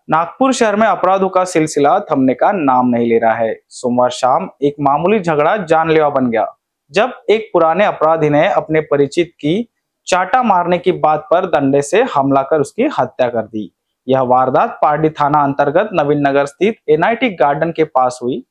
नागपुर शहर में अपराधों का सिलसिला थमने का नाम नहीं ले रहा है। सोमवार शाम एक मामूली झगड़ा जानलेवा बन गया, जब एक पुराने अपराधी ने अपने परिचित की चाटा मारने की बात पर डंडे से हमला कर उसकी हत्या कर दी। यह वारदात पारडी थाना अंतर्गत नवीन नगर स्थित एनआईटी गार्डन के पास हुई।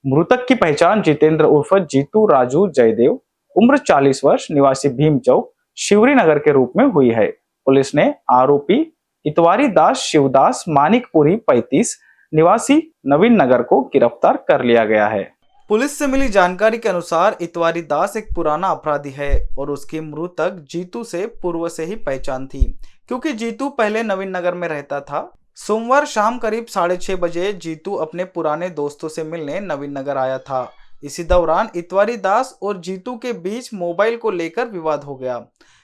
मृतक की पहचान जितेंद्र उर्फ जीतू राजू जयदेव, उम्र 40 वर्ष, निवासी भीम चौक, शिवरी नगर के रूप में हुई है। पुलिस ने आरोपी इतवारी दास शिवदास मानिकपुरी 35 निवासी नवीन नगर को गिरफ्तार कर लिया गया है। पुलिस से मिली जानकारी के अनुसार इतवारी दास एक पुराना अपराधी है और उसकी मृतक जीतू से पूर्व से ही पहचान थी, क्योंकि जीतू पहले नवीन नगर में रहता था। सोमवार शाम करीब 6:30 बजे जीतू अपने पुराने दोस्तों से मिलने नवीन नगर आया था। इसी दौरान इतवारी दास और जीतू के बीच मोबाइल को लेकर विवाद हो गया।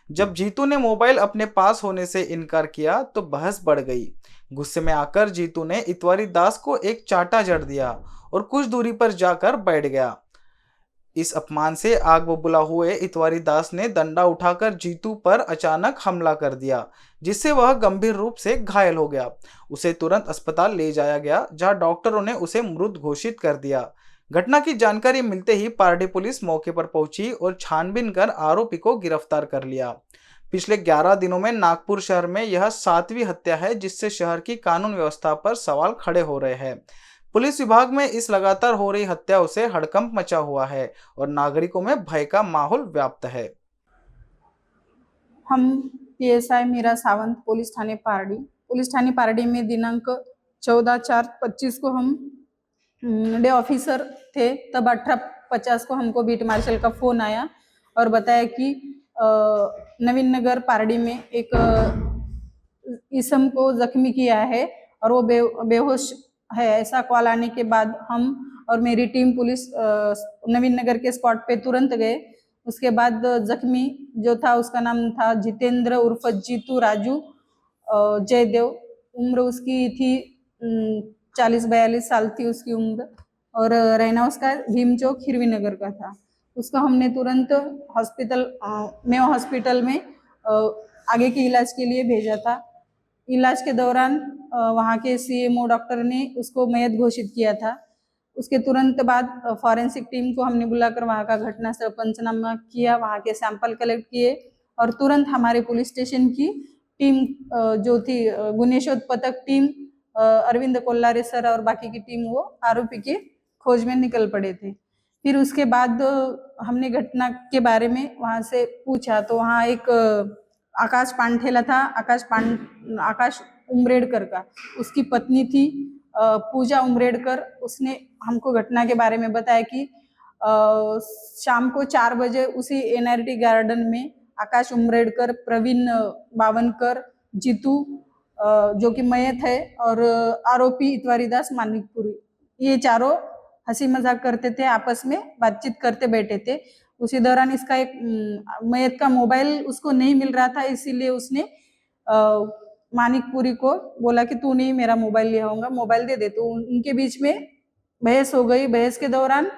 जब जीतू ने मोबाइल अपने पास होने से इनकार किया तो बहस बढ़ गई। गुस्से में आकर जीतू ने इतवारी दास को एक चाटा जड़ दिया और कुछ दूरी पर जाकर बैठ गया। इस अपमान से आग बबूला हुए इतवारी दास ने डंडा उठाकर जीतू पर अचानक हमला कर दिया, जिससे वह गंभीर रूप से घायल हो गया। उसे तुरंत अस्पताल ले जाया गया, जहां डॉक्टरों ने उसे मृत घोषित कर दिया। घटना की जानकारी मिलते ही पारडी पुलिस मौके पर पहुंची और छानबीन कर आरोपी को गिरफ्तार कर लिया। पिछले 11 दिनों में नागपुर शहर में यह 7वीं हत्या है, जिससे शहर की कानून व्यवस्था पर सवाल खड़े हो रहे हैं। पुलिस विभाग में इस लगातार हो रही हत्याओं से हड़कंप मचा हुआ है और नागरिकों में भय का माहौल व्याप्त है। हम पीएसआई मीरा सावंत पुलिस थाने पारडी में दिनांक 14/4/25 को हम डे ऑफिसर थे। तब 18:50 को हमको बीट मार्शल का फोन आया और बताया कि नवीन नगर पारडी में एक इसम को जख्मी किया है और वो बेहोश है। ऐसा कॉल आने के बाद हम और मेरी टीम पुलिस नवीन नगर के स्पॉट पे तुरंत गए। उसके बाद जख्मी जो था उसका नाम था जितेंद्र उर्फ जीतू राजू जयदेव, उम्र उसकी थी 40-42 साल थी उसकी उम्र, और रहना उसका भीम चौक हिरवी नगर का था। उसको हमने तुरंत मेयो हॉस्पिटल में आगे के इलाज के लिए भेजा था। इलाज के दौरान वहाँ के सीएमओ डॉक्टर ने उसको मयत घोषित किया था। उसके तुरंत बाद फॉरेंसिक टीम को हमने बुलाकर वहाँ का घटनास्थल पंचनामा किया, वहाँ के सैंपल कलेक्ट किए और तुरंत हमारे पुलिस स्टेशन की टीम जो थी गुनेशोध पथक टीम, अरविंद कोल्लारे सर और बाकी की टीम वो आरोपी के खोज में निकल पड़े थे। फिर उसके बाद हमने घटना के बारे में वहाँ से पूछा तो वहाँ एक आकाश पांठेला था, आकाश उमरेडकर का, उसकी पत्नी थी पूजा उमरेडकर। उसने हमको घटना के बारे में बताया कि शाम को 4 बजे उसी एनआईटी गार्डन में आकाश उमरेडकर, प्रवीण बावनकर, जीतू जो कि मयत है और आरोपी इतवारी दास मानिकपुरी, ये चारों हंसी मजाक करते थे, आपस में बातचीत करते बैठे थे। उसी दौरान इसका एक मयत का मोबाइल उसको नहीं मिल रहा था, इसीलिए उसने मानिकपुरी को बोला कि तू नहीं मेरा मोबाइल लिया होगा, मोबाइल दे दे। तो उनके बीच में बहस हो गई। बहस के दौरान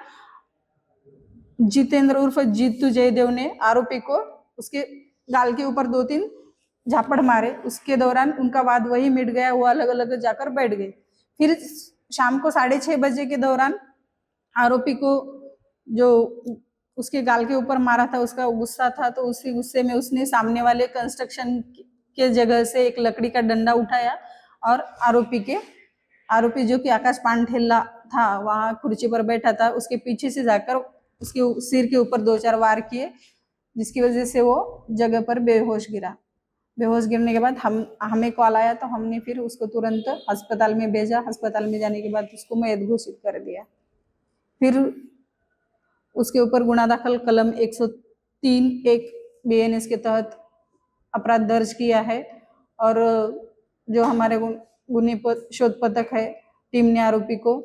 जितेंद्र उर्फ जीतू जयदेव ने आरोपी को उसके गाल के ऊपर 2-3 झापड़ मारे। उसके दौरान उनका वाद वही मिट गया, वो अलग अलग जाकर बैठ गए। फिर शाम को 6:30 बजे के दौरान आरोपी को जो उसके गाल के ऊपर मारा था उसका गुस्सा था, तो उसी गुस्से में उसने सामने वाले कंस्ट्रक्शन के जगह से एक लकड़ी का डंडा उठाया और आरोपी जो कि आकाश पांठेला था वहाँ कुर्सी पर बैठा था, उसके पीछे से जाकर उसके सिर के ऊपर 2-4 वार किए, जिसकी वजह से वो जगह पर बेहोश गिरा। बेहोश गिरने के बाद हमें कॉल आया तो हमने फिर उसको तुरंत अस्पताल में भेजा। अस्पताल में जाने के बाद उसको मयत घोषित कर दिया। फिर उसके ऊपर गुना दाखिल कलम 103(1) BNS के तहत अपराध दर्ज किया है और जो हमारे गुने शोध पथक है टीम ने आरोपी को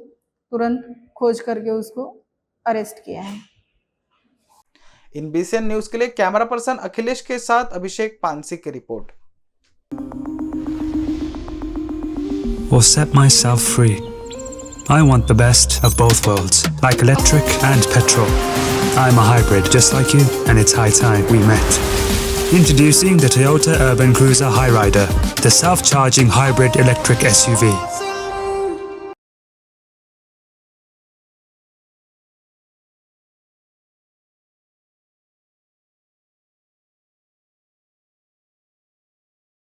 तुरंत खोज करके उसको अरेस्ट किया है। इन BCN न्यूज के लिए कैमरा पर्सन अखिलेश के साथ अभिषेक पानसी की report. Or set myself free. I want the best of both worlds, like electric and petrol. I'm a hybrid just like you, and it's high time we met. Introducing the Toyota Urban Cruiser Hyryder, the self-charging hybrid electric SUV.